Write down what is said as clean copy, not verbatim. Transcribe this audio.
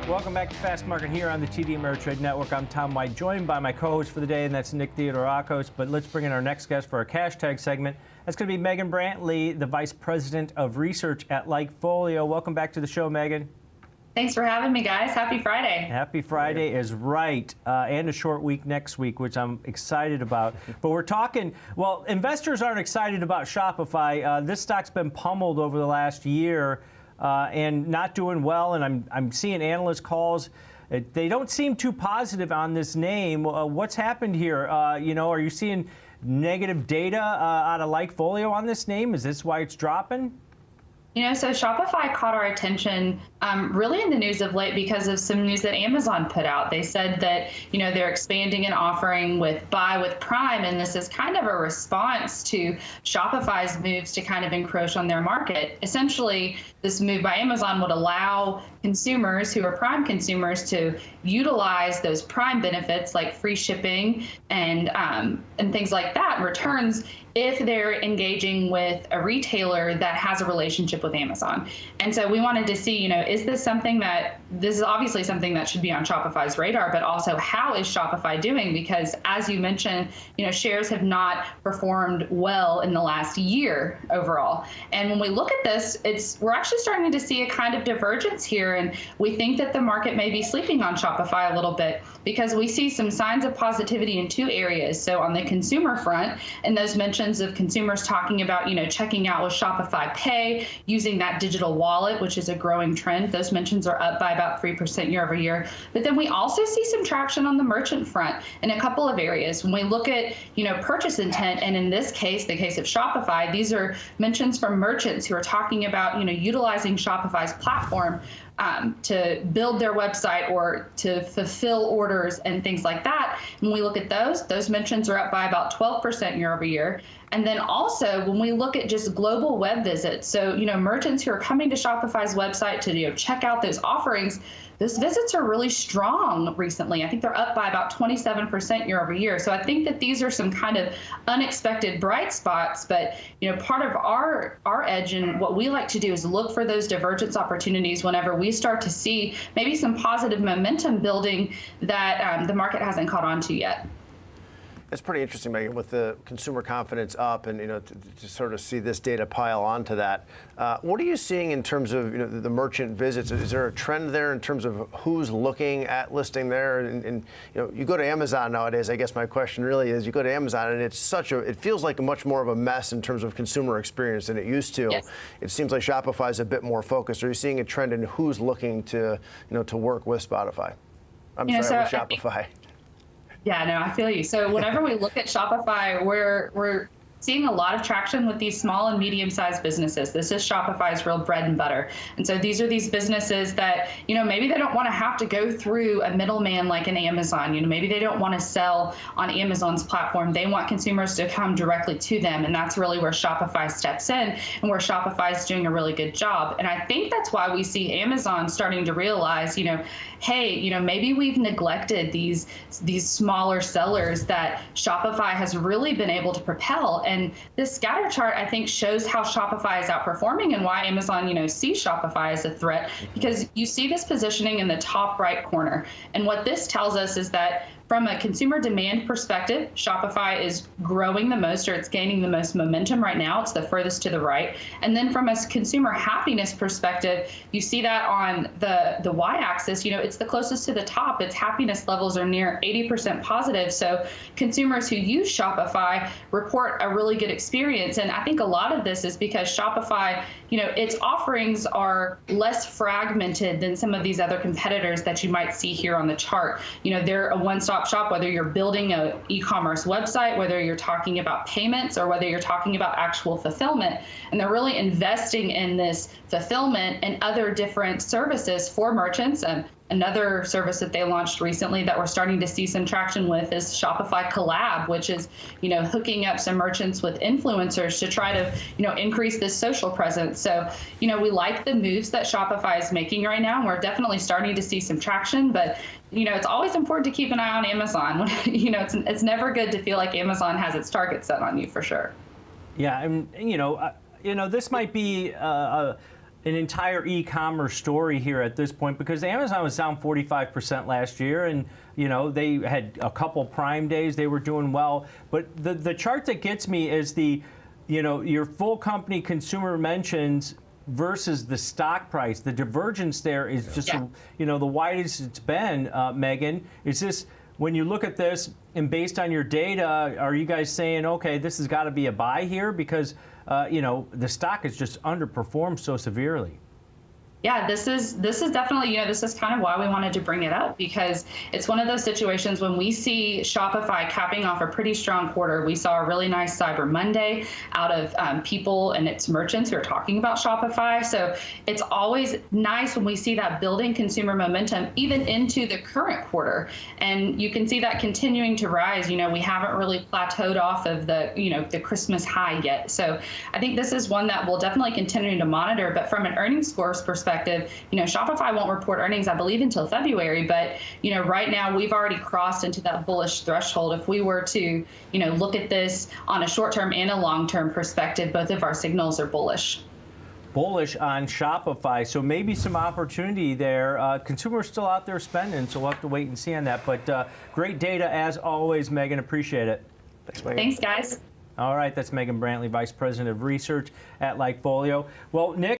Welcome back to Fast Market here on the TD Ameritrade Network. I'm Tom White, joined by my co-host for the day, and that's Nick Theodorakos. But let's bring in our next guest for our cash tag segment. That's going to be Megan Brantley, the Vice President of Research at LikeFolio. Welcome back to the show, Megan. Thanks for having me, guys. Happy Friday. Happy Friday is right, and a short week next week, which I'm excited about. But we're talking, well, investors aren't excited about Shopify. This stock's been pummeled over the last year. And not doing well, and I'm seeing analyst calls. They don't seem too positive on this name. What's happened here? Are you seeing negative data out of LikeFolio on this name? Is this why it's dropping? So Shopify caught our attention really in the news of late because of some news that Amazon put out. They said that, they're expanding an offering with Buy with Prime, and this is kind of a response to Shopify's moves to kind of encroach on their market. Essentially, this move by Amazon would allow consumers who are Prime consumers to utilize those Prime benefits like free shipping and things like that, returns, if they're engaging with a retailer that has a relationship with Amazon. And so we wanted to see, is this is obviously something that should be on Shopify's radar, but also how is Shopify doing? Because as you mentioned, shares have not performed well in the last year overall. And when we look at this, we're actually starting to see a kind of divergence here. And we think that the market may be sleeping on Shopify a little bit because we see some signs of positivity in two areas. So on the consumer front, and those mentions of consumers talking about, checking out with Shopify Pay, using that digital wallet, which is a growing trend. Those mentions are up by about 3% year over year. But then we also see some traction on the merchant front in a couple of areas. When we look at, purchase intent, and in this case, the case of Shopify, these are mentions from merchants who are talking about, utilizing Shopify's platform to build their website or to fulfill orders and things like that. When we look at those mentions are up by about 12% year over year. And then also when we look at just global web visits, so merchants who are coming to Shopify's website to check out those offerings, those visits are really strong recently. I think they're up by about 27% year over year. So I think that these are some kind of unexpected bright spots. But part of our edge and what we like to do is look for those divergence opportunities whenever we start to see maybe some positive momentum building that the market hasn't caught on to yet. It's pretty interesting, Megan, with the consumer confidence up and, to sort of see this data pile onto that. What are you seeing in terms of, the merchant visits? Is there a trend there in terms of who's looking at listing there? And you go to Amazon nowadays, I guess my question really is, you go to Amazon and it feels like a much more of a mess in terms of consumer experience than it used to. Yes. It seems like Shopify is a bit more focused. Are you seeing a trend in who's looking to, to work with Shopify? With Shopify. Yeah, no, I feel you. So whenever we look at Shopify, we're seeing a lot of traction with these small and medium-sized businesses. This is Shopify's real bread and butter. And so these are these businesses that, maybe they don't want to have to go through a middleman like an Amazon. Maybe they don't want to sell on Amazon's platform. They want consumers to come directly to them. And that's really where Shopify steps in and where Shopify is doing a really good job. And I think that's why we see Amazon starting to realize, hey, maybe we've neglected these smaller sellers that Shopify has really been able to propel. And this scatter chart, I think, shows how Shopify is outperforming and why Amazon, sees Shopify as a threat, because you see this positioning in the top right corner. And what this tells us is that from a consumer demand perspective, Shopify is growing the most, or it's gaining the most momentum right now. It's the furthest to the right. And then from a consumer happiness perspective, you see that on the y-axis, it's the closest to the top. Its happiness levels are near 80% positive. So consumers who use Shopify report a really good experience. And I think a lot of this is because Shopify, its offerings are less fragmented than some of these other competitors that you might see here on the chart. They're a one-stop shop, whether you're building an e-commerce website, whether you're talking about payments, or whether you're talking about actual fulfillment. And they're really investing in this fulfillment and other different services for merchants. And another service that they launched recently that we're starting to see some traction with is Shopify Collab, which is, hooking up some merchants with influencers to try to, increase this social presence. So, we like the moves that Shopify is making right now. We're definitely starting to see some traction, but it's always important to keep an eye on Amazon. It's never good to feel like Amazon has its target set on you, for sure. Yeah, and this might be an entire e-commerce story here at this point, because Amazon was down 45% last year, and they had a couple Prime days they were doing well. But the chart that gets me is your full company consumer mentions versus the stock price. The divergence there is just the widest it's been. Megan, is this, when you look at this and based on your data, are you guys saying, okay, this has got to be a buy here because the stock has just underperformed so severely? Yeah, this is definitely, this is kind of why we wanted to bring it up, because it's one of those situations when we see Shopify capping off a pretty strong quarter. We saw a really nice Cyber Monday out of people and its merchants who are talking about Shopify. So it's always nice when we see that building consumer momentum even into the current quarter. And you can see that continuing to rise. We haven't really plateaued off of the Christmas high yet. So I think this is one that we'll definitely continue to monitor. But from an earnings scores perspective, Shopify won't report earnings, I believe, until February. But, right now we've already crossed into that bullish threshold. If we were to, look at this on a short-term and a long-term perspective, both of our signals are bullish. Bullish on Shopify, so maybe some opportunity there. Consumers still out there spending, so we'll have to wait and see on that. But great data as always, Megan. Appreciate it. Thanks, Megan. Thanks, guys. All right, that's Megan Brantley, Vice President of Research at LikeFolio. Well, Nick,